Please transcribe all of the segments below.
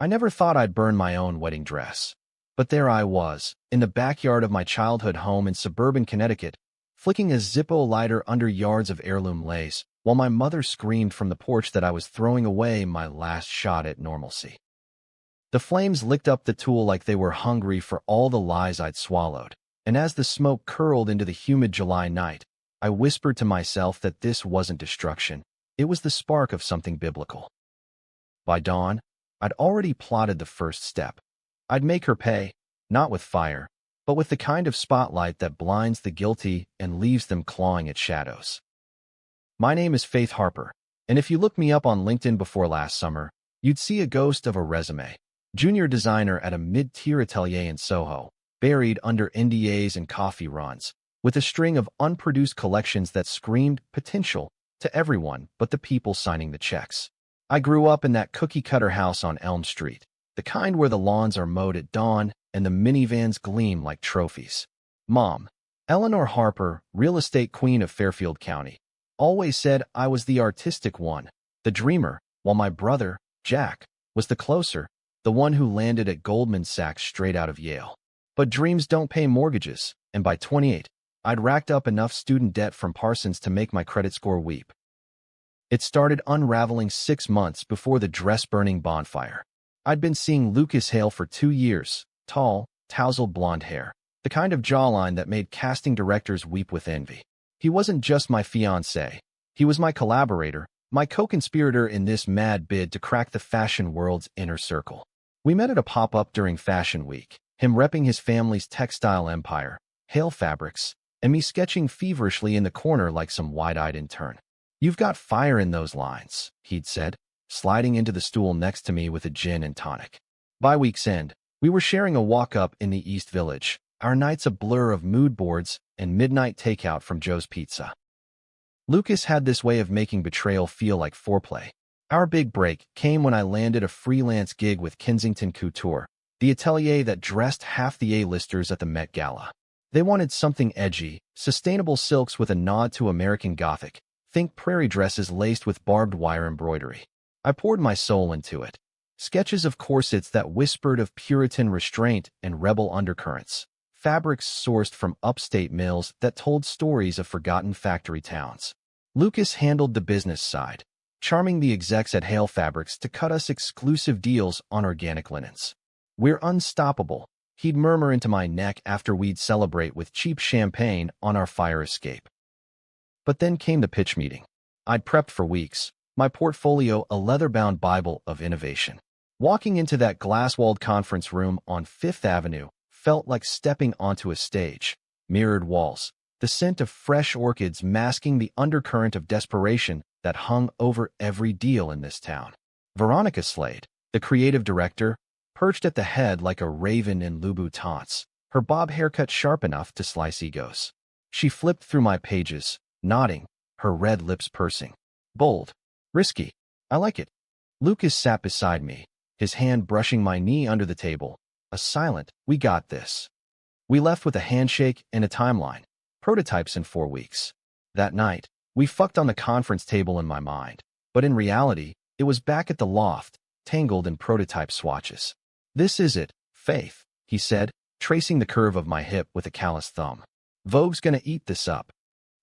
I never thought I'd burn my own wedding dress. But there I was, in the backyard of my childhood home in suburban Connecticut, flicking a Zippo lighter under yards of heirloom lace, while my mother screamed from the porch that I was throwing away my last shot at normalcy. The flames licked up the tool like they were hungry for all the lies I'd swallowed, and as the smoke curled into the humid July night, I whispered to myself that this wasn't destruction, it was the spark of something biblical. By dawn, I'd already plotted the first step. I'd make her pay, not with fire, but with the kind of spotlight that blinds the guilty and leaves them clawing at shadows. My name is Faith Harper, and if you looked me up on LinkedIn before last summer, you'd see a ghost of a resume. Junior designer at a mid-tier atelier in Soho, buried under NDAs and coffee runs, with a string of unproduced collections that screamed potential to everyone but the people signing the checks. I grew up in that cookie-cutter house on Elm Street, the kind where the lawns are mowed at dawn and the minivans gleam like trophies. Mom, Eleanor Harper, real estate queen of Fairfield County, always said I was the artistic one, the dreamer, while my brother, Jack, was the closer, the one who landed at Goldman Sachs straight out of Yale. But dreams don't pay mortgages, and by 28, I'd racked up enough student debt from Parsons to make my credit score weep. It started unraveling 6 months before the dress-burning bonfire. I'd been seeing Lucas Hale for 2 years, tall, tousled blonde hair, the kind of jawline that made casting directors weep with envy. He wasn't just my fiancé, he was my collaborator, my co-conspirator in this mad bid to crack the fashion world's inner circle. We met at a pop-up during Fashion Week, him repping his family's textile empire, Hale Fabrics, and me sketching feverishly in the corner like some wide-eyed intern. "You've got fire in those lines," he'd said, sliding into the stool next to me with a gin and tonic. By week's end, we were sharing a walk-up in the East Village, our nights a blur of mood boards and midnight takeout from Joe's Pizza. Lucas had this way of making betrayal feel like foreplay. Our big break came when I landed a freelance gig with Kensington Couture, the atelier that dressed half the A-listers at the Met Gala. They wanted something edgy, sustainable silks with a nod to American Gothic, think prairie dresses laced with barbed wire embroidery. I poured my soul into it. Sketches of corsets that whispered of Puritan restraint and rebel undercurrents. Fabrics sourced from upstate mills that told stories of forgotten factory towns. Lucas handled the business side, charming the execs at Hale Fabrics to cut us exclusive deals on organic linens. "We're unstoppable," he'd murmur into my neck after we'd celebrate with cheap champagne on our fire escape. But then came the pitch meeting. I'd prepped for weeks, my portfolio a leather-bound Bible of innovation. Walking into that glass-walled conference room on Fifth Avenue felt like stepping onto a stage. Mirrored walls, the scent of fresh orchids masking the undercurrent of desperation that hung over every deal in this town. Veronica Slade, the creative director, perched at the head like a raven in Louboutins, her bob haircut sharp enough to slice egos. She flipped through my pages, nodding, her red lips pursing. "Bold. Risky. I like it." Lucas sat beside me, his hand brushing my knee under the table. A silent, "We got this." We left with a handshake and a timeline. Prototypes in 4 weeks. That night, we fucked on the conference table in my mind, but in reality, it was back at the loft, tangled in prototype swatches. "This is it, Faith," he said, tracing the curve of my hip with a calloused thumb. "Vogue's gonna eat this up."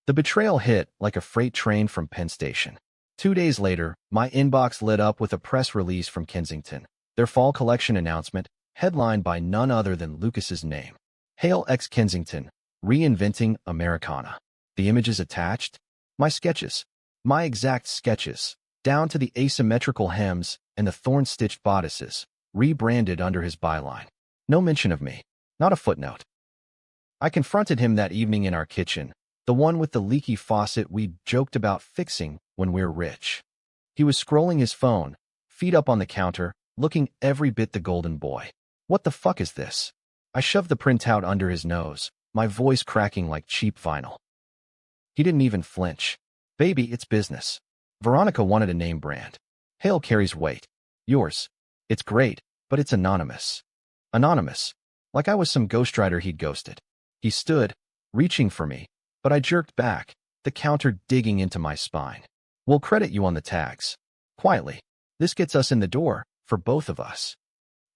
The betrayal hit like a freight train from Penn Station. 2 days later, my inbox lit up with a press release from Kensington, their fall collection announcement, headlined by none other than Lucas's name. Hale x Kensington, reinventing Americana. The images attached? My sketches. My exact sketches, down to the asymmetrical hems and the thorn-stitched bodices, rebranded under his byline. No mention of me. Not a footnote. I confronted him that evening in our kitchen, the one with the leaky faucet we'd joked about fixing when we're rich. He was scrolling his phone, feet up on the counter, looking every bit the golden boy. "What the fuck is this?" I shoved the printout under his nose, my voice cracking like cheap vinyl. He didn't even flinch. "Baby, it's business." Veronica wanted a name brand. "Hale carries weight. Yours. It's great, but it's anonymous." Anonymous. Like I was some ghostwriter he'd ghosted. He stood, reaching for me, but I jerked back, the counter digging into my spine. "We'll credit you on the tags. Quietly. This gets us in the door, for both of us."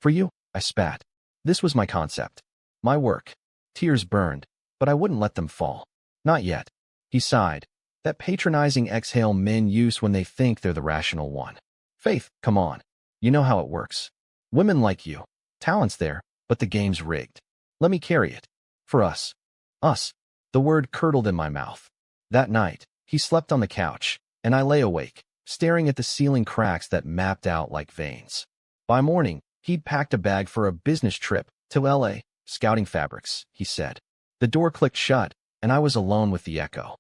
For you, I spat. This was my concept. My work. Tears burned, but I wouldn't let them fall. Not yet. He sighed. That patronizing exhale men use when they think they're the rational one. Faith, come on. You know how it works. Women like you. Talent's there, but the game's rigged. Let me carry it. For us. Us. The word curdled in my mouth. That night, he slept on the couch, and I lay awake, staring at the ceiling cracks that mapped out like veins. By morning, he'd packed a bag for a business trip to LA, scouting fabrics, he said. The door clicked shut, and I was alone with the echo.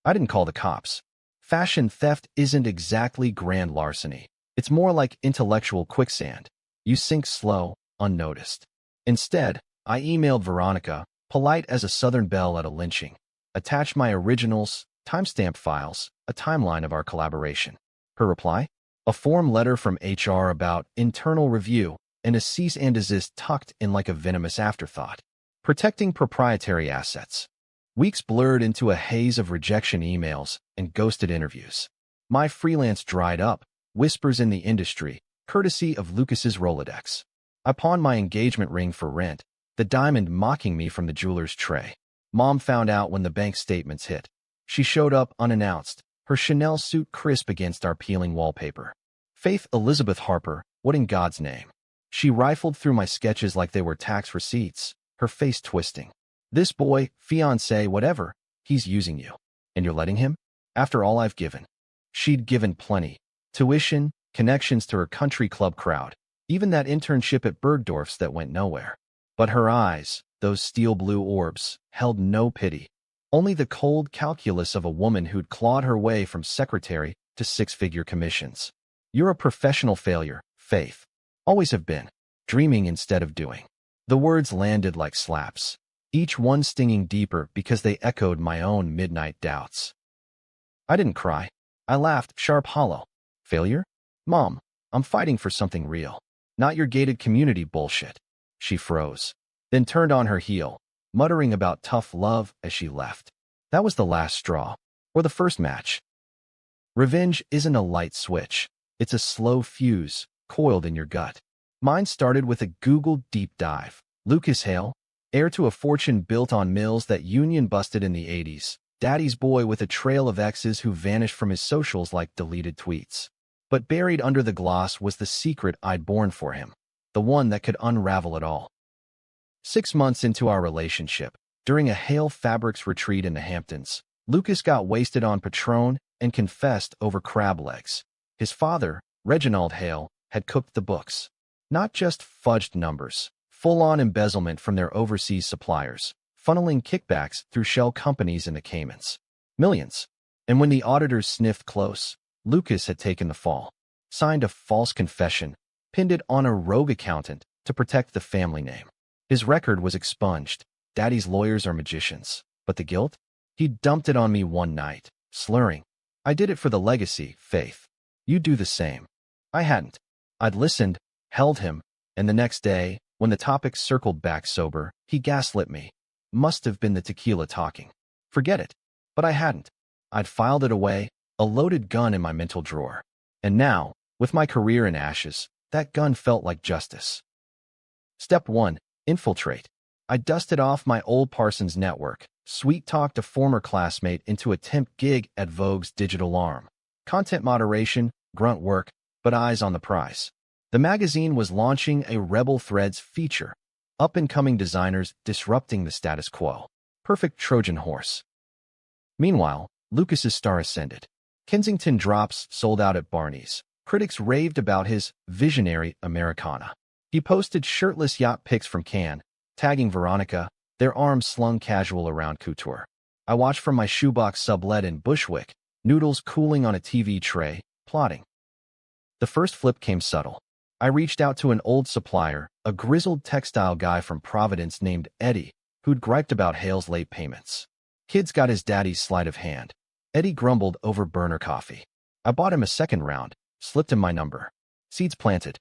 I didn't call the cops. Fashion theft isn't exactly grand larceny. It's more like intellectual quicksand. You sink slow, unnoticed. Instead, I emailed Veronica, polite as a Southern belle at a lynching. Attached my originals, timestamp files, a timeline of our collaboration. Her reply? A form letter from HR about internal review, and a cease and desist tucked in like a venomous afterthought. Protecting proprietary assets. Weeks blurred into a haze of rejection emails and ghosted interviews. My freelance dried up, whispers in the industry, courtesy of Lucas's Rolodex. I pawned my engagement ring for rent, the diamond mocking me from the jeweler's tray. Mom found out when the bank statements hit. She showed up unannounced, her Chanel suit crisp against our peeling wallpaper. Faith Elizabeth Harper, what in God's name? She rifled through my sketches like they were tax receipts, her face twisting. This boy, fiancé, whatever, he's using you. And you're letting him? After all I've given. She'd given plenty. Tuition, connections to her country club crowd, even that internship at Bergdorf's that went nowhere. But her eyes, those steel blue orbs, held no pity. Only the cold calculus of a woman who'd clawed her way from secretary to six-figure commissions. You're a professional failure, Faith. Always have been. Dreaming instead of doing. The words landed like slaps, each one stinging deeper because they echoed my own midnight doubts. I didn't cry. I laughed, sharp hollow. Failure? Mom, I'm fighting for something real. Not your gated community bullshit. She froze, then turned on her heel, muttering about tough love as she left. That was the last straw. Or the first match. Revenge isn't a light switch. It's a slow fuse, coiled in your gut. Mine started with a Google deep dive. Lucas Hale, heir to a fortune built on mills that union busted in the 80s. Daddy's boy with a trail of exes who vanished from his socials like deleted tweets. But buried under the gloss was the secret I'd borne for him. The one that could unravel it all. 6 months into our relationship, during a Hale Fabrics retreat in the Hamptons, Lucas got wasted on Patron and confessed over crab legs. His father, Reginald Hale, had cooked the books. Not just fudged numbers, full-on embezzlement from their overseas suppliers, funneling kickbacks through shell companies in the Caymans. Millions. And when the auditors sniffed close, Lucas had taken the fall, signed a false confession, pinned it on a rogue accountant to protect the family name. His record was expunged. Daddy's lawyers are magicians. But the guilt? He dumped it on me one night, slurring. I did it for the legacy, Faith. You do the same. I hadn't. I'd listened, held him, and the next day, when the topic circled back sober, he gaslit me. Must have been the tequila talking. Forget it. But I hadn't. I'd filed it away, a loaded gun in my mental drawer. And now, with my career in ashes, that gun felt like justice. Step 1. Infiltrate. I dusted off my old Parsons network, sweet-talked a former classmate into a temp gig at Vogue's digital arm. Content moderation, grunt work, but eyes on the prize. The magazine was launching a Rebel Threads feature. Up-and-coming designers disrupting the status quo. Perfect Trojan horse. Meanwhile, Lucas's star ascended. Kensington drops sold out at Barney's. Critics raved about his visionary Americana. He posted shirtless yacht pics from Cannes, tagging Veronica, their arms slung casual around couture. I watched from my shoebox sublet in Bushwick, noodles cooling on a TV tray, plotting. The first flip came subtle. I reached out to an old supplier, a grizzled textile guy from Providence named Eddie, who'd griped about Hale's late payments. Kid's got his daddy's sleight of hand. Eddie grumbled over burner coffee. I bought him a second round, slipped him my number. Seeds planted.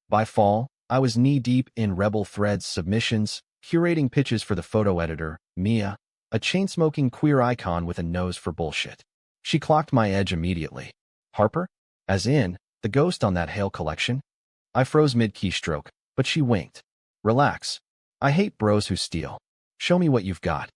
By fall, I was knee-deep in Rebel Threads submissions, curating pitches for the photo editor, Mia, a chain-smoking queer icon with a nose for bullshit. She clocked my edge immediately. Harper? As in, the ghost on that Hale collection? I froze mid-keystroke, but she winked. Relax. I hate bros who steal. Show me what you've got.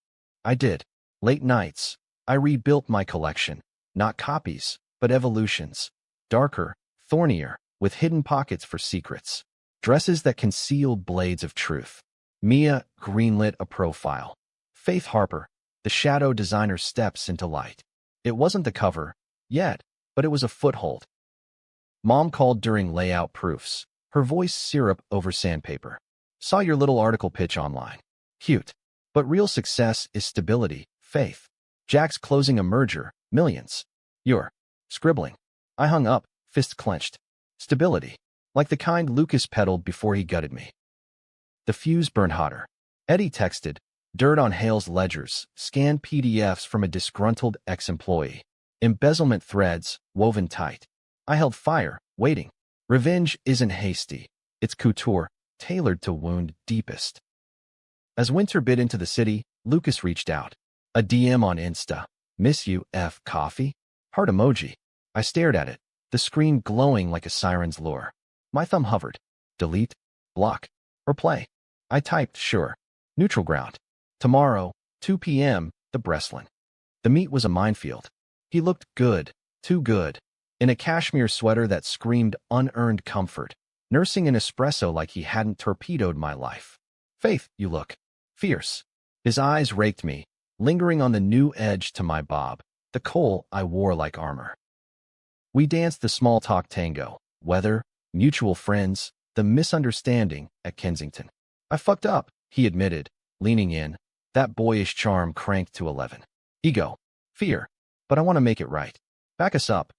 I did. Late nights. I rebuilt my collection. Not copies, but evolutions. Darker, thornier, with hidden pockets for secrets. Dresses that concealed blades of truth. Mia greenlit a profile. Faith Harper, the shadow designer, steps into light. It wasn't the cover, yet, but it was a foothold. Mom called during layout proofs, her voice syrup over sandpaper. Saw your little article pitch online. Cute. But real success is stability, Faith. Jack's closing a merger, millions. You're scribbling. I hung up, fist clenched. Stability. Like the kind Lucas peddled before he gutted me. The fuse burned hotter. Eddie texted, dirt on Hale's ledgers, scanned PDFs from a disgruntled ex-employee. Embezzlement threads, woven tight. I held fire, waiting. Revenge isn't hasty. It's couture, tailored to wound deepest. As winter bit into the city, Lucas reached out. A DM on Insta. Miss you, F. Coffee? Heart emoji. I stared at it, the screen glowing like a siren's lure. My thumb hovered. Delete, block, or play. I typed, sure. Neutral ground. Tomorrow, 2 p.m., the Breslin. The meet was a minefield. He looked good, too good, in a cashmere sweater that screamed unearned comfort, nursing an espresso like he hadn't torpedoed my life. Faith, you look fierce. His eyes raked me, lingering on the new edge to my bob, the coal I wore like armor. We danced the small talk tango, weather, mutual friends, the misunderstanding at Kensington. I fucked up, he admitted, leaning in, that boyish charm cranked to 11. Ego. Fear. But I want to make it right. Back us up.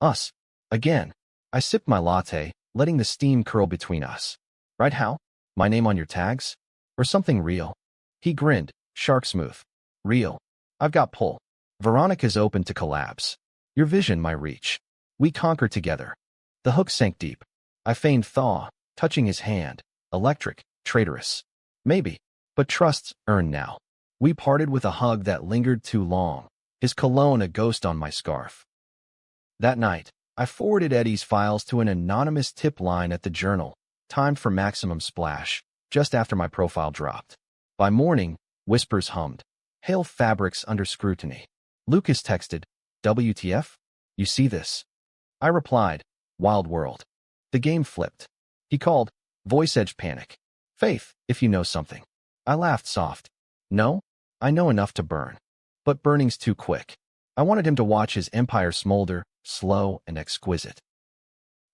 Us. Again. I sipped my latte, letting the steam curl between us. Right, Hal? My name on your tags? Or something real? He grinned, shark smooth. Real. I've got pull. Veronica's open to collabs. Your vision, my reach. We conquer together. The hook sank deep. I feigned thaw, touching his hand. Electric, traitorous. Maybe, but trust's earned now. We parted with a hug that lingered too long, his cologne a ghost on my scarf. That night, I forwarded Eddie's files to an anonymous tip line at the Journal, timed for maximum splash, just after my profile dropped. By morning, whispers hummed. Hale fabrics under scrutiny. Lucas texted, WTF? You see this? I replied, Wild World. The game flipped. He called, voice edge panic. Faith, if you know something. I laughed soft. No, I know enough to burn. But burning's too quick. I wanted him to watch his empire smolder, slow and exquisite.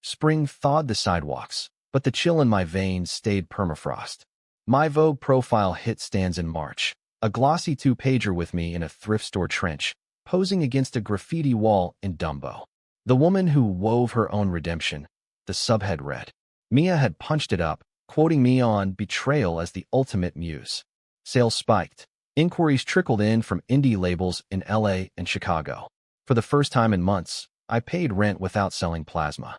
Spring thawed the sidewalks, but the chill in my veins stayed permafrost. My Vogue profile hit stands in March, a glossy two-pager with me in a thrift store trench, posing against a graffiti wall in Dumbo. The woman who wove her own redemption, the subhead read. Mia had punched it up, quoting me on Betrayal as the ultimate muse. Sales spiked. Inquiries trickled in from indie labels in LA and Chicago. For the first time in months, I paid rent without selling plasma.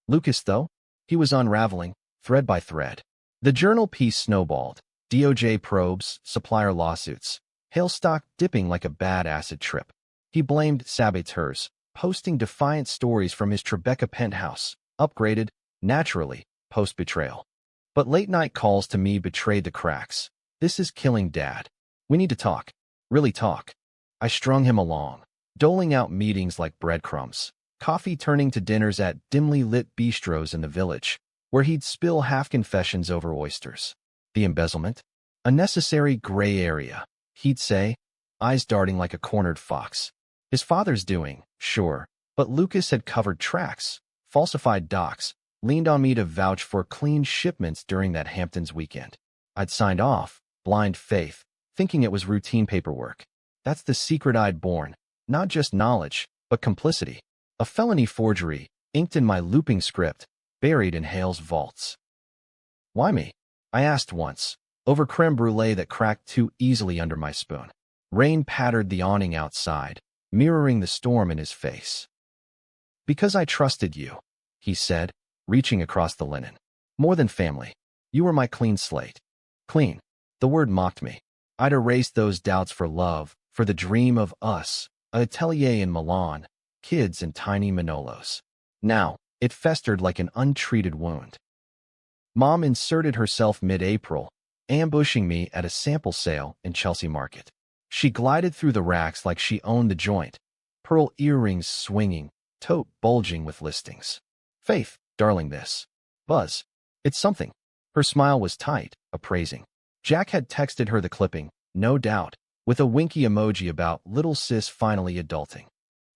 Lucas, though? He was unraveling, thread by thread. The Journal piece snowballed. DOJ probes, supplier lawsuits. Hale stock dipping like a bad acid trip. He blamed saboteurs, posting defiant stories from his Tribeca penthouse, upgraded, naturally, post-betrayal. But late-night calls to me betrayed the cracks. This is killing Dad. We need to talk. Really talk. I strung him along, doling out meetings like breadcrumbs, coffee turning to dinners at dimly lit bistros in the village, where he'd spill half confessions over oysters. The embezzlement? A necessary gray area, he'd say, eyes darting like a cornered fox. His father's doing, sure, but Lucas had covered tracks, falsified docs, leaned on me to vouch for clean shipments during that Hamptons weekend. I'd signed off, blind faith, thinking it was routine paperwork. That's the secret I'd borne, not just knowledge, but complicity. A felony forgery, inked in my looping script, buried in Hale's vaults. Why me? I asked once, over creme brulee that cracked too easily under my spoon. Rain pattered the awning outside, mirroring the storm in his face. Because I trusted you, he said, reaching across the linen. More than family. You were my clean slate. Clean. The word mocked me. I'd erased those doubts for love, for the dream of us, an atelier in Milan, kids and tiny Manolos. Now, It festered like an untreated wound. Mom inserted herself mid-April, ambushing me at a sample sale in Chelsea Market. She glided through the racks like she owned the joint, pearl earrings swinging, tote bulging with listings. Faith, darling, this. Buzz. It's something. Her smile was tight, appraising. Jack had texted her the clipping, no doubt, with a winky emoji about little sis finally adulting.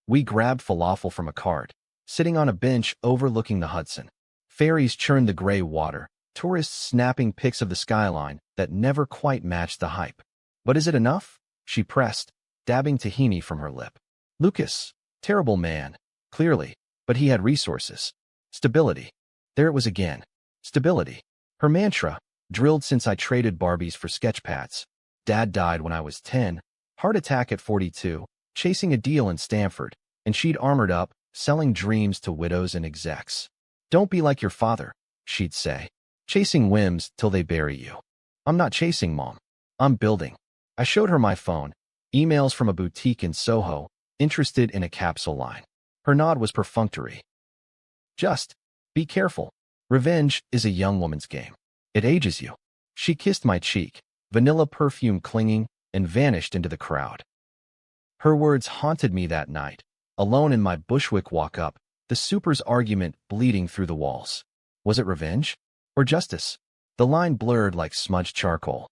We grabbed falafel from a cart, sitting on a bench overlooking the Hudson. Ferries churned the gray water, tourists snapping pics of the skyline that never quite matched the hype. But is it enough? She pressed, dabbing tahini from her lip. Lucas, terrible man, clearly, but he had resources. Stability. There it was again. Stability. Her mantra, drilled since I traded Barbies for sketchpads. Dad died when I was 10, heart attack at 42, chasing a deal in Stanford, and she'd armored up, selling dreams to widows and execs. Don't be like your father, she'd say, chasing whims till they bury you. I'm not chasing, Mom. I'm building. I showed her my phone, emails from a boutique in Soho, interested in a capsule line. Her nod was perfunctory. Just be careful. Revenge is a young woman's game. It ages you. She kissed my cheek, vanilla perfume clinging, and vanished into the crowd. Her words haunted me that night, alone in my Bushwick walk-up, the super's argument bleeding through the walls. Was it revenge? Or justice? The line blurred like smudged charcoal.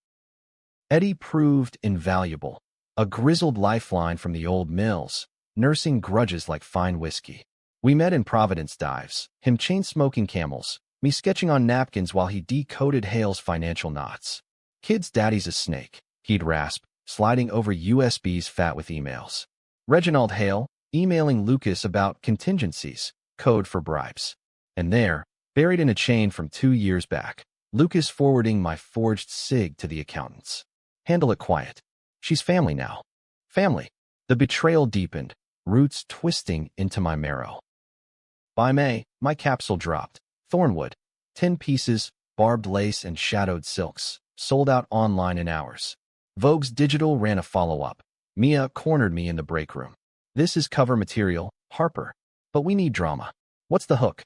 Eddie proved invaluable, a grizzled lifeline from the old mills, nursing grudges like fine whiskey. We met in Providence dives, him chain-smoking Camels, me sketching on napkins while he decoded Hale's financial knots. Kid's daddy's a snake, he'd rasp, sliding over USBs fat with emails. Reginald Hale, emailing Lucas about contingencies, code for bribes. And there, buried in a chain from 2 years back, Lucas forwarding my forged SIG to the accountants. Handle it quiet. She's family now. Family. The betrayal deepened, roots twisting into my marrow. By May, my capsule dropped. Thornwood. 10 pieces, barbed lace and shadowed silks, sold out online in hours. Vogue's digital ran a follow-up. Mia cornered me in the break room. This is cover material, Harper. But we need drama. What's the hook?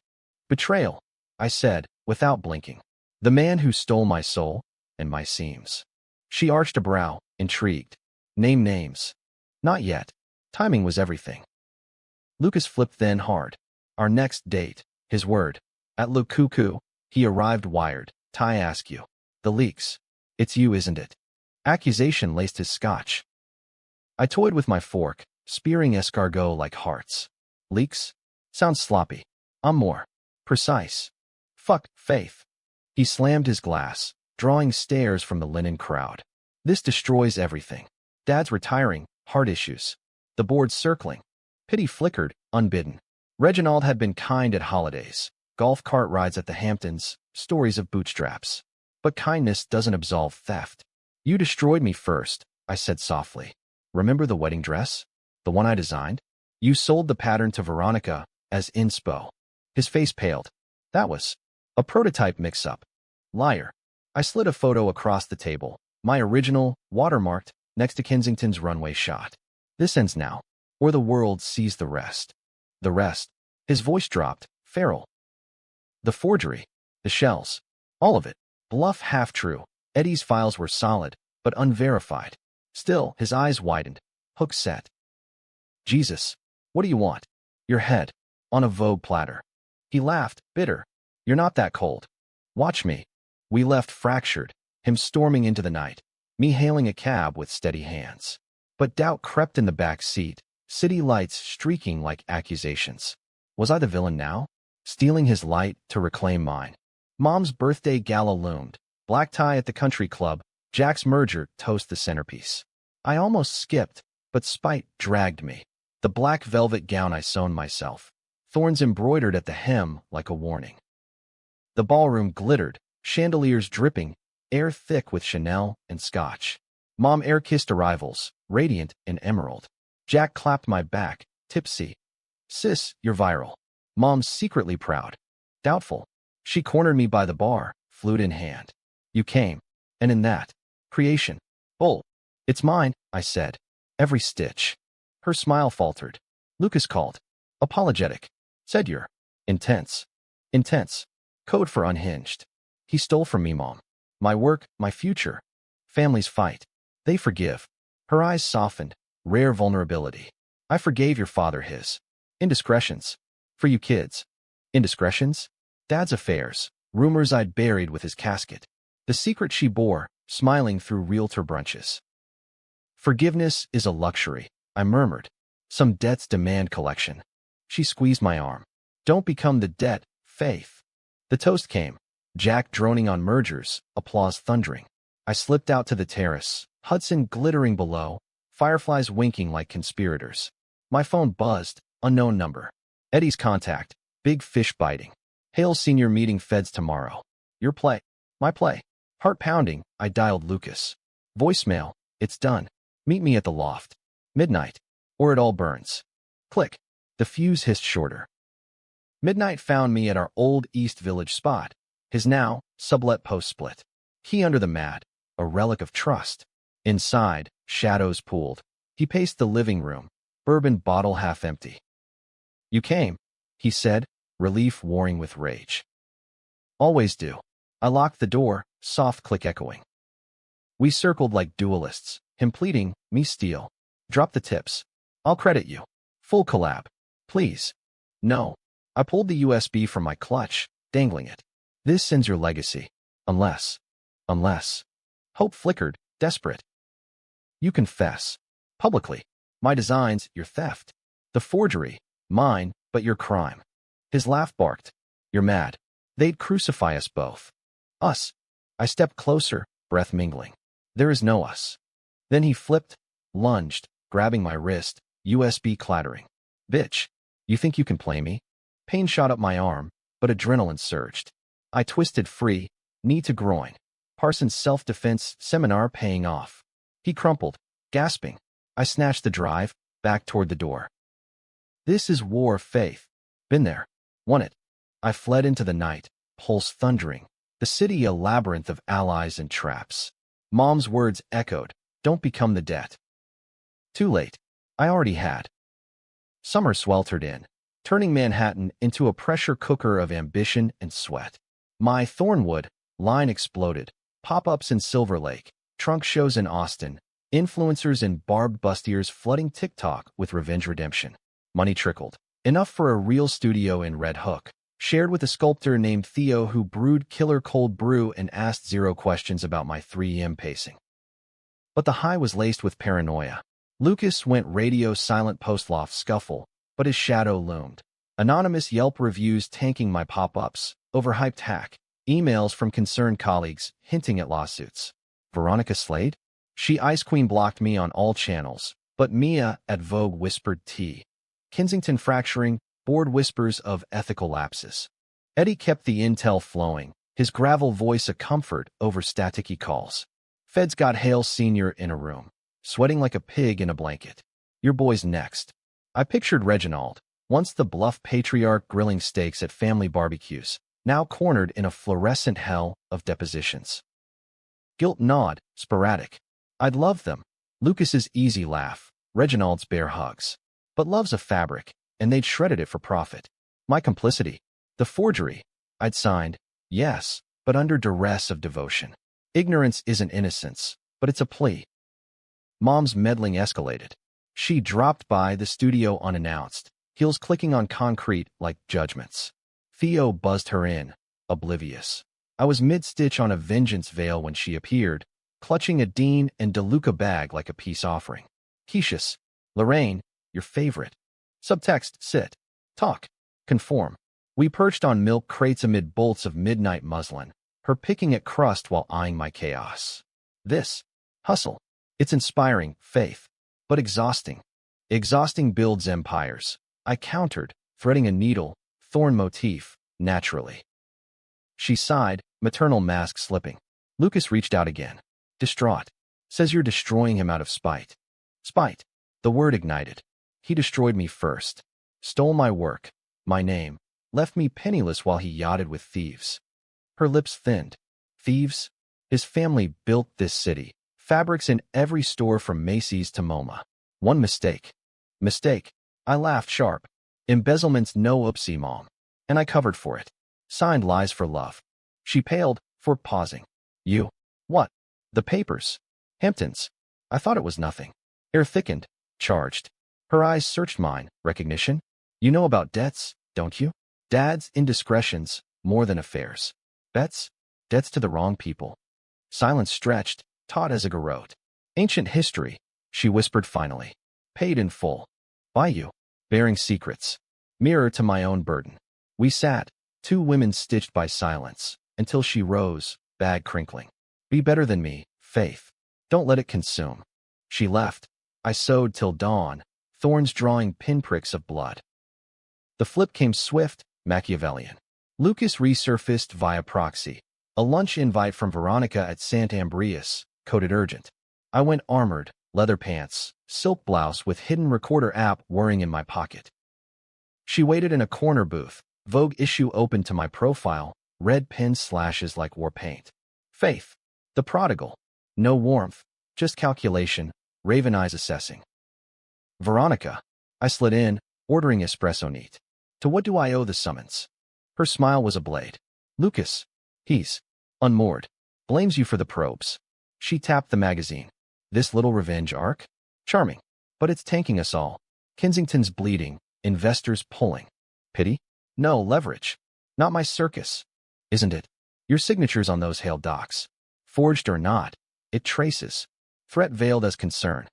Betrayal, I said, without blinking. The man who stole my soul and my seams. She arched a brow, intrigued. Name names. Not yet. Timing was everything. Lucas flipped then hard. Our next date, his word. At Le Cuckoo, he arrived wired. Ty Askew. The leaks. It's you, isn't it? Accusation laced his scotch. I toyed with my fork, spearing escargot like hearts. Leaks? Sounds sloppy. I'm more precise. Fuck, Faith. He slammed his glass, drawing stares from the linen crowd. This destroys everything. Dad's retiring, heart issues. The board circling. Pity flickered, unbidden. Reginald had been kind at holidays. Golf cart rides at the Hamptons, stories of bootstraps. But kindness doesn't absolve theft. You destroyed me first, I said softly. Remember the wedding dress? The one I designed? You sold the pattern to Veronica as inspo. His face paled. That was a prototype mix-up. Liar. I slid a photo across the table, my original, watermarked, next to Kensington's runway shot. This ends now, or the world sees the rest. The rest. His voice dropped, feral. The forgery, the shells, all of it, bluff half-true. Eddie's files were solid, but unverified. Still, his eyes widened, hook set. Jesus, what do you want? Your head, on a Vogue platter. He laughed, bitter. You're not that cold. Watch me. We left fractured, him storming into the night, me hailing a cab with steady hands. But doubt crept in the back seat, city lights streaking like accusations. Was I the villain now? Stealing his light to reclaim mine. Mom's birthday gala loomed. Black tie at the country club, Jack's merger toast the centerpiece. I almost skipped, but spite dragged me. The black velvet gown I sewn myself. Thorns embroidered at the hem like a warning. The ballroom glittered, chandeliers dripping, air thick with Chanel and Scotch. Mom air-kissed arrivals, radiant in emerald. Jack clapped my back, tipsy. Sis, you're viral. Mom's secretly proud. Doubtful. She cornered me by the bar, flute in hand. You came. And in that. Creation. Bull. It's mine, I said. Every stitch. Her smile faltered. Lucas called. Apologetic. Said you're Intense. Intense. Code for unhinged. He stole from me, Mom. My work, my future. Families fight. They forgive. Her eyes softened. Rare vulnerability. I forgave your father his indiscretions. For you kids. Indiscretions? Dad's affairs. Rumors I'd buried with his casket. The secret she bore, smiling through realtor brunches. Forgiveness is a luxury, I murmured. Some debts demand collection. She squeezed my arm. Don't become the debt, Faith. The toast came. Jack droning on mergers, applause thundering. I slipped out to the terrace, Hudson glittering below, fireflies winking like conspirators. My phone buzzed, unknown number. Eddie's contact, big fish biting. Hale senior meeting feds tomorrow. Your play. My play. Heart pounding, I dialed Lucas. Voicemail, it's done. Meet me at the loft. Midnight. Or it all burns. Click. The fuse hissed shorter. Midnight found me at our old East Village spot. His now sublet post split. Key under the mat, a relic of trust. Inside, shadows pooled. He paced the living room, bourbon bottle half empty. You came, he said, relief warring with rage. Always do. I locked the door, soft click echoing. We circled like duelists, him pleading, me steal. Drop the tips. I'll credit you. Full collab. Please. No. I pulled the USB from my clutch, dangling it. This sends your legacy. Unless. Hope flickered, desperate. You confess. Publicly. My designs, your theft. The forgery. Mine, but your crime. His laugh barked. You're mad. They'd crucify us both. Us. I stepped closer, breath mingling. There is no us. Then he flipped, lunged, grabbing my wrist, USB clattering. Bitch. You think you can play me? Pain shot up my arm, but adrenaline surged. I twisted free, knee to groin. Parsons' self-defense seminar paying off. He crumpled, gasping. I snatched the drive, back toward the door. This is war, Faith. Been there. Won it. I fled into the night, pulse thundering. The city a labyrinth of allies and traps. Mom's words echoed. Don't become the debt. Too late. I already had. Summer sweltered in, turning Manhattan into a pressure cooker of ambition and sweat. My Thornwood line exploded. Pop-ups in Silver Lake, trunk shows in Austin, influencers in barbed bustiers flooding TikTok with revenge redemption. Money trickled. Enough for a real studio in Red Hook, shared with a sculptor named Theo who brewed killer cold brew and asked 0 questions about my 3M pacing. But the high was laced with paranoia. Lucas went radio silent post-loft scuffle, but his shadow loomed. Anonymous Yelp reviews tanking my pop-ups, overhyped hack, emails from concerned colleagues hinting at lawsuits. Veronica Slade? She Ice Queen blocked me on all channels, but Mia at Vogue whispered tea. Kensington fracturing, board whispers of ethical lapses. Eddie kept the intel flowing, his gravel voice a comfort over staticky calls. Feds got Hale Sr. in a room, sweating like a pig in a blanket. Your boy's next. I pictured Reginald, once the bluff patriarch grilling steaks at family barbecues, now cornered in a fluorescent hell of depositions. Guilt gnawed, sporadic. I'd love them. Lucas's easy laugh, Reginald's bare hugs. But love's a fabric, and they'd shredded it for profit. My complicity. The forgery. I'd signed, yes, but under duress of devotion. Ignorance isn't innocence, but it's a plea. Mom's meddling escalated. She dropped by the studio unannounced, heels clicking on concrete like judgments. Theo buzzed her in, oblivious. I was mid-stitch on a vengeance veil when she appeared, clutching a Dean and DeLuca bag like a peace offering. Keisha's. Lorraine, your favorite. Subtext, sit. Talk. Conform. We perched on milk crates amid bolts of midnight muslin, her picking at crust while eyeing my chaos. This. Hustle. It's inspiring, Faith. But exhausting. Exhausting builds empires. I countered, threading a needle, thorn motif, naturally. She sighed, maternal mask slipping. Lucas reached out again. Distraught. Says you're destroying him out of spite. Spite. The word ignited. He destroyed me first. Stole my work, my name, left me penniless while he yachted with thieves. Her lips thinned. Thieves? His family built this city. Fabrics in every store from Macy's to MoMA. One mistake. Mistake. I laughed sharp. Embezzlement's no oopsie, Mom. And I covered for it. Signed Lies for Love. She paled, for pausing. You? What? The papers. Hamptons. I thought it was nothing. Air thickened. Charged. Her eyes searched mine. Recognition? You know about debts, don't you? Dad's indiscretions, more than affairs. Bets? Debts to the wrong people. Silence stretched, taut as a garrote. Ancient history, she whispered finally. Paid in full. By you. Bearing secrets. Mirror to my own burden. We sat, two women stitched by silence, until she rose, bag crinkling. Be better than me, Faith. Don't let it consume. She left. I sewed till dawn, thorns drawing pinpricks of blood. The flip came swift, Machiavellian. Lucas resurfaced via proxy. A lunch invite from Veronica at Sant Ambrius, coded urgent. I went armored, leather pants, silk blouse with hidden recorder app whirring in my pocket. She waited in a corner booth, Vogue issue open to my profile, red pen slashes like war paint. Faith. The prodigal. No warmth, just calculation, raven eyes assessing. Veronica. I slid in, ordering espresso neat. To what do I owe the summons? Her smile was a blade. Lucas. He's unmoored. Blames you for the probes. She tapped the magazine. This little revenge arc? Charming. But it's tanking us all. Kensington's bleeding, investors pulling. Pity? No, leverage. Not my circus. Isn't it? Your signature's on those hailed docs. Forged or not, it traces. Threat veiled as concern.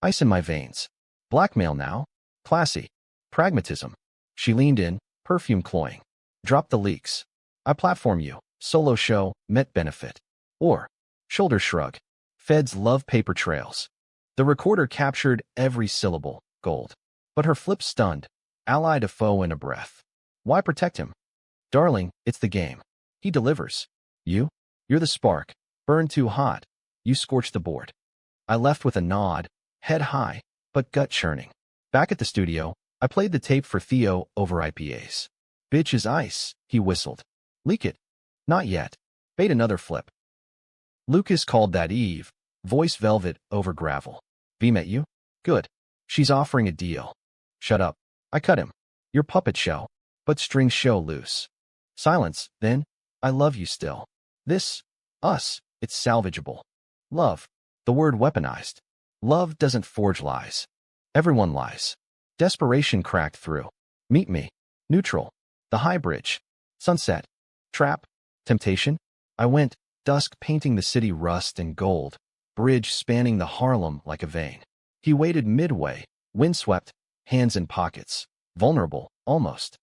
Ice in my veins. Blackmail now? Classy. Pragmatism. She leaned in, perfume cloying. Drop the leaks. I platform you. Solo show, Met benefit. Or, shoulder shrug. Feds love paper trails. The recorder captured every syllable, gold. But her flip stunned, ally to foe in a breath. Why protect him? Darling, it's the game. He delivers. You? You're the spark. Burn too hot. You scorch the board. I left with a nod, head high, but gut churning. Back at the studio, I played the tape for Theo over IPAs. Bitch is ice, he whistled. Leak it. Not yet. Bait another flip. Lucas called that Eve, voice velvet over gravel. V met you? Good. She's offering a deal. Shut up. I cut him. Your puppet show, but strings show loose. Silence, then. I love you still. This, us, it's salvageable. Love, the word weaponized. Love doesn't forge lies. Everyone lies. Desperation cracked through. Meet me. Neutral. The high bridge. Sunset. Trap. Temptation. I went, dusk painting the city rust and gold. Bridge spanning the Harlem like a vein. He waited midway, windswept, hands in pockets. Vulnerable, almost.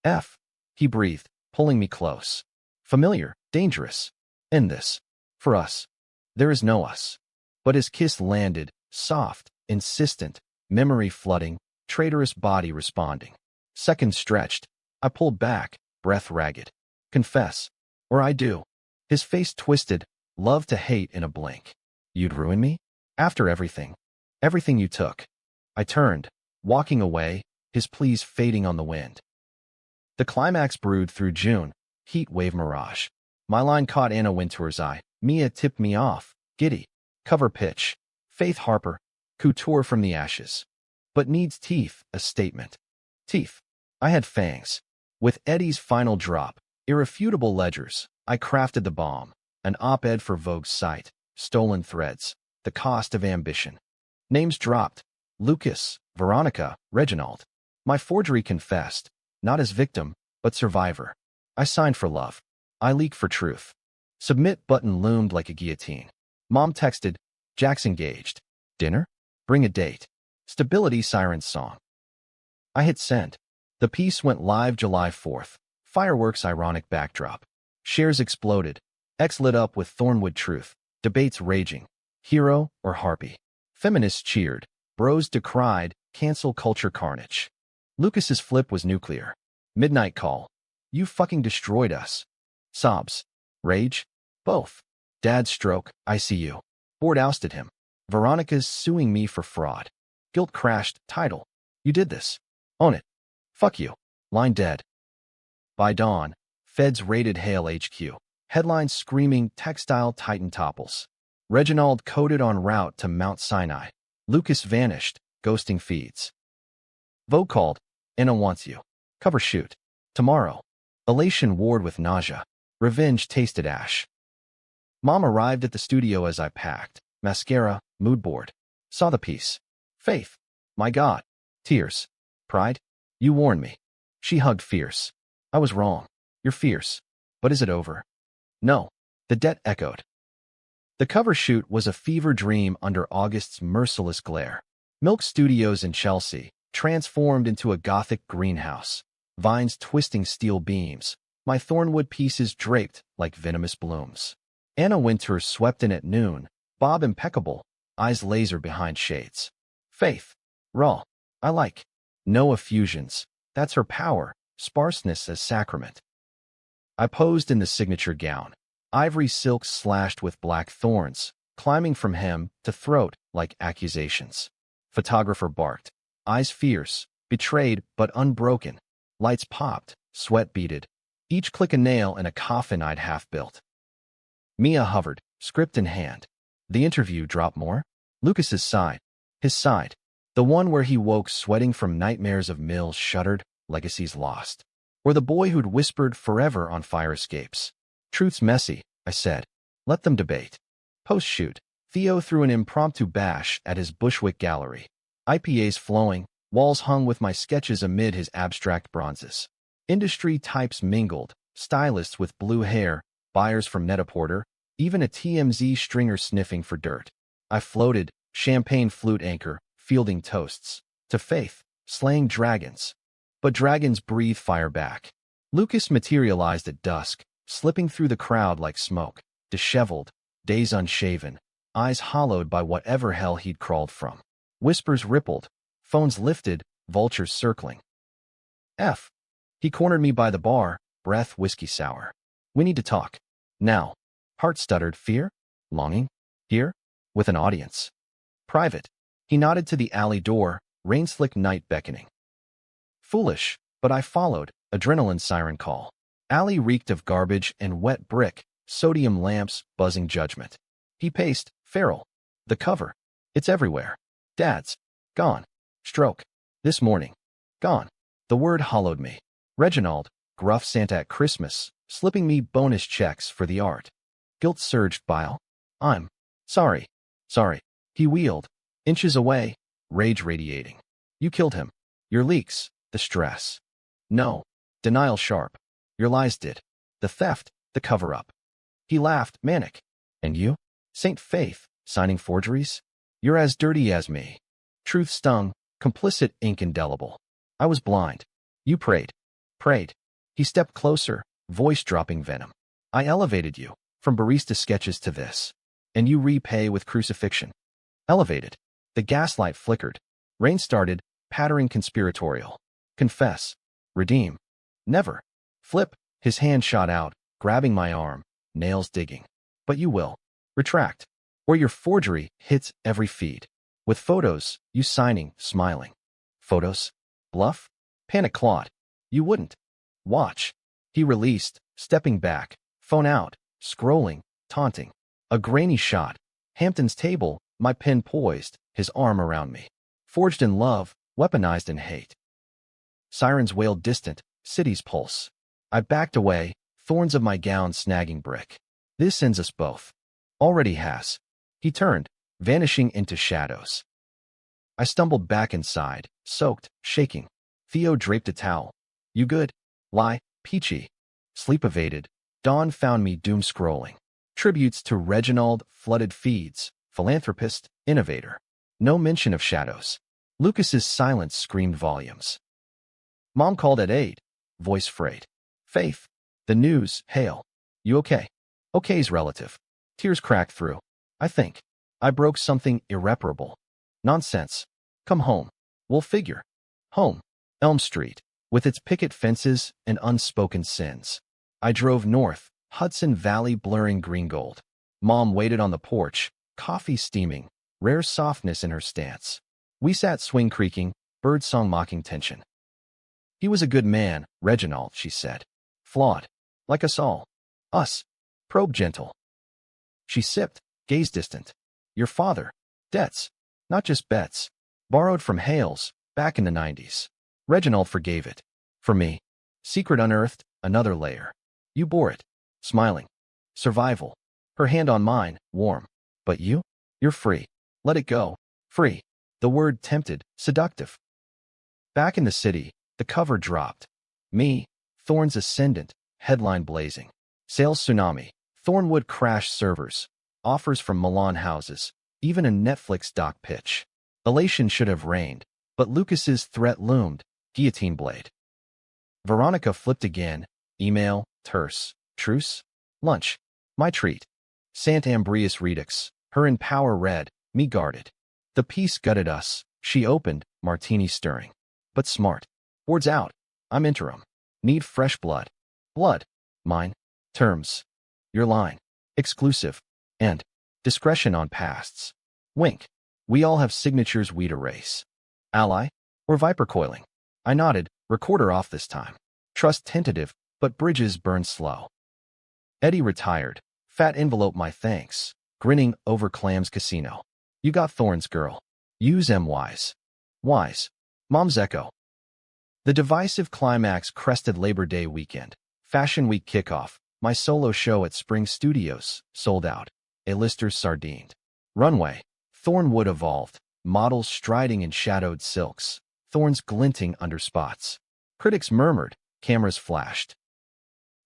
F. He breathed, pulling me close. Familiar, dangerous. End this. For us. There is no us. But his kiss landed, soft, insistent, memory flooding, traitorous body responding. Seconds stretched. I pulled back, breath ragged. Confess. Or I do. His face twisted, love to hate in a blink. You'd ruin me? After everything. Everything you took. I turned, walking away, his pleas fading on the wind. The climax brewed through June, heat wave mirage. My line caught Anna Wintour's eye. Mia tipped me off, giddy. Cover pitch. Faith Harper, couture from the ashes. But needs teeth, a statement. Teeth. I had fangs. With Eddie's final drop, irrefutable ledgers, I crafted the bomb. An op-ed for Vogue's site. Stolen threads. The cost of ambition. Names dropped. Lucas, Veronica, Reginald. My forgery confessed. Not as victim, but survivor. I signed for love. I leak for truth. Submit button loomed like a guillotine. Mom texted, Jack's engaged. Dinner? Bring a date. Stability siren song. I hit send. The piece went live July 4th. Fireworks ironic backdrop. Shares exploded. X lit up with Thornwood truth. Debates raging. Hero or harpy? Feminists cheered. Bros decried. Cancel culture carnage. Lucas's flip was nuclear. Midnight call. You fucking destroyed us. Sobs. Rage? Both. Dad's stroke, ICU. Board ousted him. Veronica's suing me for fraud. Guilt crashed, title. You did this. Own it. Fuck you. Line dead. By dawn, feds raided Hale HQ. Headlines screaming textile titan topples. Reginald coded en route to Mount Sinai. Lucas vanished, ghosting feeds. Vogue called. Anna wants you. Cover shoot. Tomorrow. Elation warred with nausea. Revenge tasted ash. Mom arrived at the studio as I packed. Mascara, mood board. Saw the piece. Faith. My God. Tears. Pride. You warned me. She hugged fierce. I was wrong. You're fierce. But is it over? No. The debt echoed. The cover shoot was a fever dream under August's merciless glare. Milk Studios in Chelsea, transformed into a Gothic greenhouse. Vines twisting steel beams. My thornwood pieces draped like venomous blooms. Anna Winters swept in at noon. Bob impeccable. Eyes laser behind shades. Faith. Raw. I like. No effusions. That's her power. Sparseness as sacrament. I posed in the signature gown. Ivory silk slashed with black thorns, climbing from hem to throat like accusations. Photographer barked. Eyes fierce, betrayed but unbroken. Lights popped, sweat beaded. Each click a nail in a coffin I'd half-built. Mia hovered, script in hand. The interview dropped more. Lucas's side. His side. The one where he woke sweating from nightmares of Mills shuttered, legacies lost. Or the boy who'd whispered forever on fire escapes. Truth's messy, I said. Let them debate. Post-shoot. Theo threw an impromptu bash at his Bushwick gallery. IPAs flowing, walls hung with my sketches amid his abstract bronzes. Industry types mingled, stylists with blue hair, buyers from Net-a-Porter, even a TMZ stringer sniffing for dirt. I floated, champagne flute anchor, fielding toasts. To Faith, slaying dragons. But dragons breathe fire back. Lucas materialized at dusk, slipping through the crowd like smoke, disheveled, days unshaven, eyes hollowed by whatever hell he'd crawled from. Whispers rippled, phones lifted, vultures circling. F. He cornered me by the bar, breath whiskey sour. We need to talk. Now. Heart stuttered. Fear? Longing? Here? With an audience. Private. He nodded to the alley door, rain-slick night beckoning. Foolish, but I followed, adrenaline siren call. Alley reeked of garbage and wet brick, sodium lamps, buzzing judgment. He paced, feral. The cover. It's everywhere. Dad's. Gone. Stroke. This morning. Gone. The word hollowed me. Reginald, gruff Santa at Christmas, slipping me bonus checks for the art. Guilt surged bile. I'm sorry. Sorry. He wheeled. Inches away, rage radiating. You killed him. Your leaks, the stress. No. Denial sharp. Your lies did. The theft, the cover-up. He laughed, manic. And you? Saint Faith, signing forgeries? You're as dirty as me. Truth stung, complicit ink indelible. I was blind. You prayed. Prayed. He stepped closer, voice dropping venom. I elevated you, from barista sketches to this. And you repay with crucifixion. Elevated. The gaslight flickered. Rain started, pattering conspiratorial. Confess. Redeem. Never. Flip. His hand shot out, grabbing my arm, nails digging. But you will. Retract. Or your forgery hits every feed. With photos, you signing, smiling. Photos? Bluff? Panic clawed. You wouldn't. Watch. He released, stepping back, phone out, scrolling, taunting. A grainy shot. Hampton's table, my pen poised, his arm around me. Forged in love, weaponized in hate. Sirens wailed distant, city's pulse. I backed away, thorns of my gown snagging brick. This ends us both. Already has. He turned, vanishing into shadows. I stumbled back inside, soaked, shaking. Theo draped a towel. You good? Lie, peachy. Sleep evaded. Dawn found me doom scrolling. Tributes to Reginald, flooded feeds, philanthropist, innovator. No mention of shadows. Lucas's silence screamed volumes. Mom called at 8, voice frayed. Faith. The news, hail. You okay? Okay's relative. Tears cracked through. I think. I broke something irreparable. Nonsense. Come home. We'll figure. Home. Elm Street. With its picket fences and unspoken sins. I drove north, Hudson Valley blurring green gold. Mom waited on the porch, coffee steaming, rare softness in her stance. We sat swing creaking, birdsong mocking tension. He was a good man, Reginald, she said. Flawed. Like us all. Us. Probe gentle. She sipped, gaze distant. Your father. Debts. Not just bets. Borrowed from Hales, back in the 90s. Reginald forgave it. For me, secret unearthed, another layer. You bore it. Smiling. Survival. Her hand on mine, warm. But you? You're free. Let it go. Free. The word tempted, seductive. Back in the city, the cover dropped. Me, Thorn's ascendant, headline blazing. Sales tsunami. Thornwood crash servers. Offers from Milan houses. Even a Netflix doc pitch. Elation should have reigned, but Lucas's threat loomed. Guillotine blade. Veronica flipped again. Email, terse. Truce? Lunch. My treat. Sant Ambrius Redux. Her in power read, me guarded. The piece gutted us. She opened, martini stirring. But smart. Words out. I'm interim. Need fresh blood. Blood. Mine. Terms. Your line. Exclusive. And discretion on pasts. Wink. We all have signatures we'd erase. Ally? Or viper coiling? I nodded, recorder off this time. Trust tentative, but bridges burn slow. Eddie retired. Fat envelope my thanks. Grinning over Clam's casino. You got Thorn's girl. Use M wise. Wise. Mom's echo. The divisive climax crested Labor Day weekend. Fashion Week kickoff. My solo show at Spring Studios. Sold out. A-listers sardined. Runway. Thornwood evolved. Models striding in shadowed silks. Thorns glinting under spots. Critics murmured. Cameras flashed.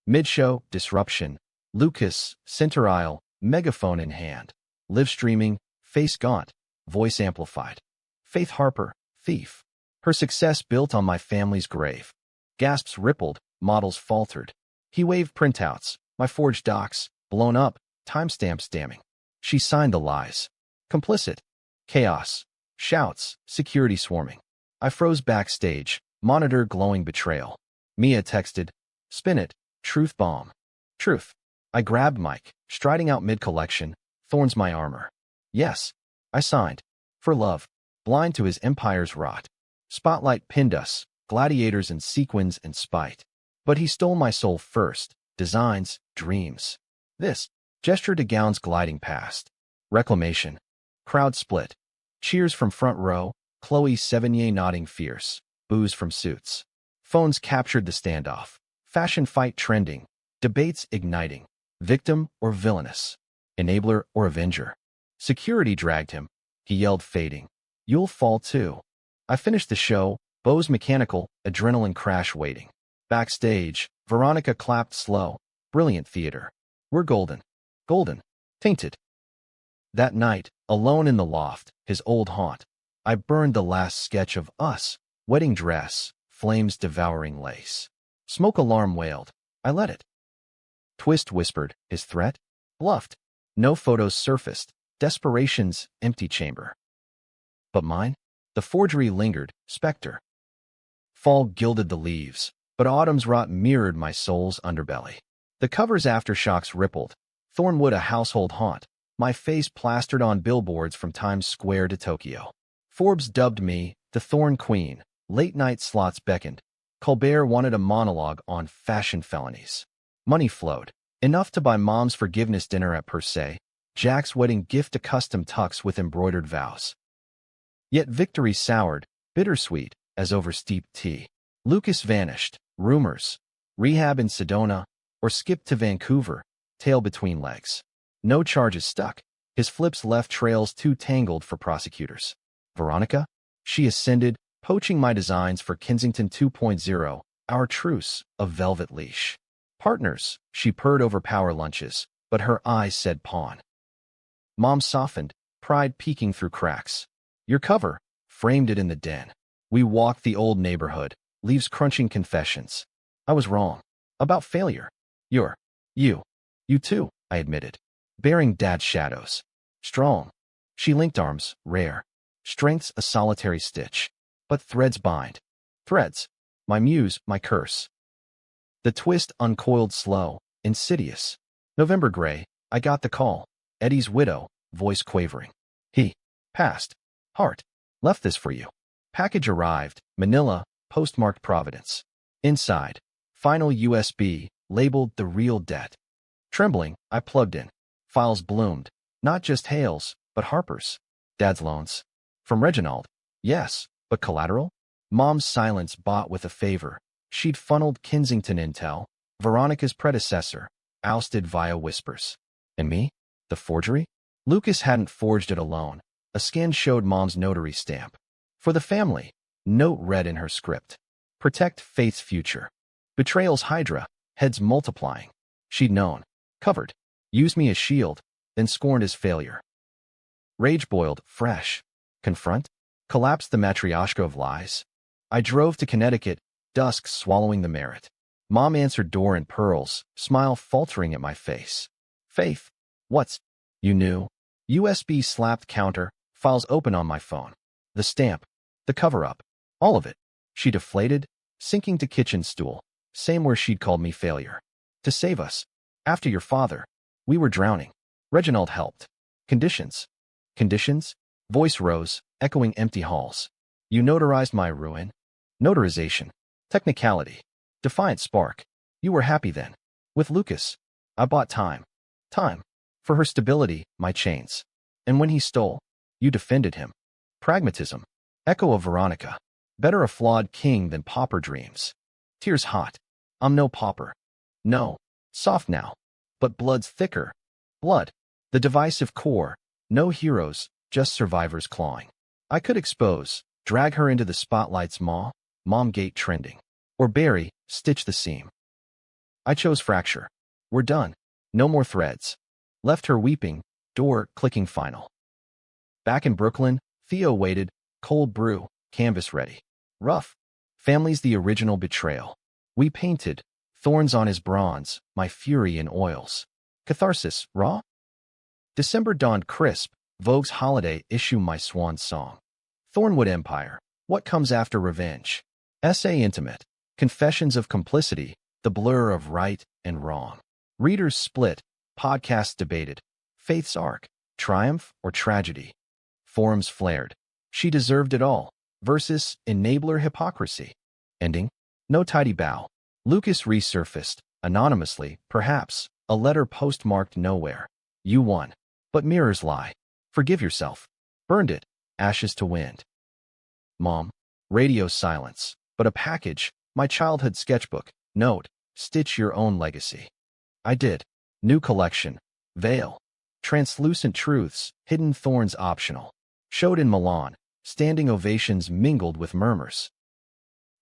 Mid-show, disruption. Lucas, center aisle, megaphone in hand. Live streaming, face gaunt, voice amplified. Faith Harper, thief. Her success built on my family's grave. Gasps rippled, models faltered. He waved printouts, my forged docs, blown up, timestamps damning. She signed the lies. Complicit. Chaos. Shouts, security swarming. I froze backstage, monitor glowing betrayal. Mia texted, spin it, truth bomb. Truth. I grabbed Mike, striding out mid-collection, Thorn's my armor. Yes, I signed. For love. Blind to his empire's rot. Spotlight pinned us, gladiators and sequins and spite. But he stole my soul first, designs, dreams. This, gesture to gowns gliding past. Reclamation. Crowd split. Cheers from front row, Chloe Sevigny nodding fierce. Boos from suits. Phones captured the standoff. Fashion fight trending. Debates igniting. Victim or villainous. Enabler or avenger. Security dragged him. He yelled fading. You'll fall too. I finished the show, bows mechanical, adrenaline crash waiting. Backstage, Veronica clapped slow. Brilliant theater. We're golden. Golden. Tainted. That night, alone in the loft, his old haunt, I burned the last sketch of us. Wedding dress, flames devouring lace. Smoke alarm wailed. I let it. Twist whispered, his threat? Bluffed. No photos surfaced. Desperation's empty chamber. But mine? The forgery lingered, specter. Fall gilded the leaves, but autumn's rot mirrored my soul's underbelly. The cover's aftershocks rippled. Thornwood a household haunt. My face plastered on billboards from Times Square to Tokyo. Forbes dubbed me the Thorn Queen. Late-night slots beckoned. Colbert wanted a monologue on fashion felonies. Money flowed. Enough to buy Mom's forgiveness dinner at Per Se. Jack's wedding gift a custom tux with embroidered vows. Yet victory soured, bittersweet, as over steeped tea. Lucas vanished. Rumors. Rehab in Sedona, or skipped to Vancouver, tail between legs. No charges stuck. His flips left trails too tangled for prosecutors. Veronica? She ascended, poaching my designs for Kensington 2.0, our truce, a velvet leash. Partners, she purred over power lunches, but her eyes said pawn. Mom softened, pride peeking through cracks. Your cover, framed it in the den. We walked the old neighborhood, leaves crunching confessions. I was wrong. About failure. You too, I admitted. Bearing Dad's shadows. Strong. She linked arms, rare. Strength's a solitary stitch. But threads bind. Threads. My muse, my curse. The twist uncoiled slow, insidious. November gray, I got the call. Eddie's widow, voice quavering. He passed. Heart. Left this for you. Package arrived. Manila, postmarked Providence. Inside. Final USB, labeled the real debt. Trembling, I plugged in. Files bloomed. Not just Hale's, but Harper's. Dad's loans. From Reginald. Yes, but collateral? Mom's silence bought with a favor. She'd funneled Kensington intel, Veronica's predecessor, ousted via whispers. And me? The forgery? Lucas hadn't forged it alone. A scan showed Mom's notary stamp. For the family, note read in her script. Protect Faith's future. Betrayals Hydra, heads multiplying. She'd known. Covered. Used me as shield, then scorned as failure. Rage boiled, fresh. Confront? Collapsed the matryoshka of lies. I drove to Connecticut, dusk swallowing the merit. Mom answered door in pearls, smile faltering at my face. Faith. What's? You knew. USB slapped counter, files open on my phone. The stamp. The cover-up. All of it. She deflated, sinking to kitchen stool. Same where she'd called me failure. To save us. After your father. We were drowning. Reginald helped. Conditions. Conditions? Voice rose, echoing empty halls. You notarized my ruin. Notarization. Technicality. Defiant spark. You were happy then. With Lucas. I bought time. Time. For her stability, my chains. And when he stole, you defended him. Pragmatism. Echo of Veronica. Better a flawed king than pauper dreams. Tears hot. I'm no pauper. No. Soft now. But blood's thicker. Blood. The divisive core. No heroes, just survivors clawing. I could expose, drag her into the spotlight's maw, mom gate trending. Or bury, stitch the seam. I chose fracture. We're done. No more threads. Left her weeping, door clicking final. Back in Brooklyn, Theo waited, cold brew, canvas ready. Rough. Family's the original betrayal. We painted, thorns on his bronze, my fury in oils. Catharsis, raw? December dawned crisp, Vogue's holiday issue my swan song. Thornwood Empire, what comes after revenge? Essay intimate, confessions of complicity, the blur of right and wrong. Readers split, podcasts debated. Faith's arc, triumph or tragedy? Forums flared. She deserved it all, versus enabler hypocrisy. Ending? No tidy bow. Lucas resurfaced, anonymously, perhaps, a letter postmarked nowhere. You won. But mirrors lie. Forgive yourself. Burned it. Ashes to wind. Mom. Radio silence. But a package. My childhood sketchbook. Note. Stitch your own legacy. I did. New collection. Veil. Translucent truths. Hidden thorns optional. Showed in Milan. Standing ovations mingled with murmurs.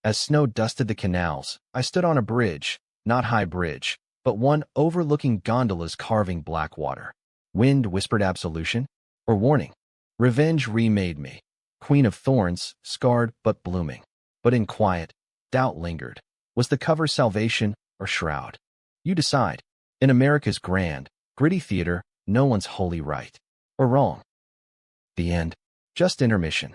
As snow dusted the canals, I stood on a bridge. Not high bridge, but one overlooking gondolas carving black water. Wind whispered absolution, or warning. Revenge remade me. Queen of thorns, scarred but blooming. But in quiet, doubt lingered. Was the cover salvation or shroud? You decide. In America's grand, gritty theater, no one's wholly right or wrong. The end. Just intermission.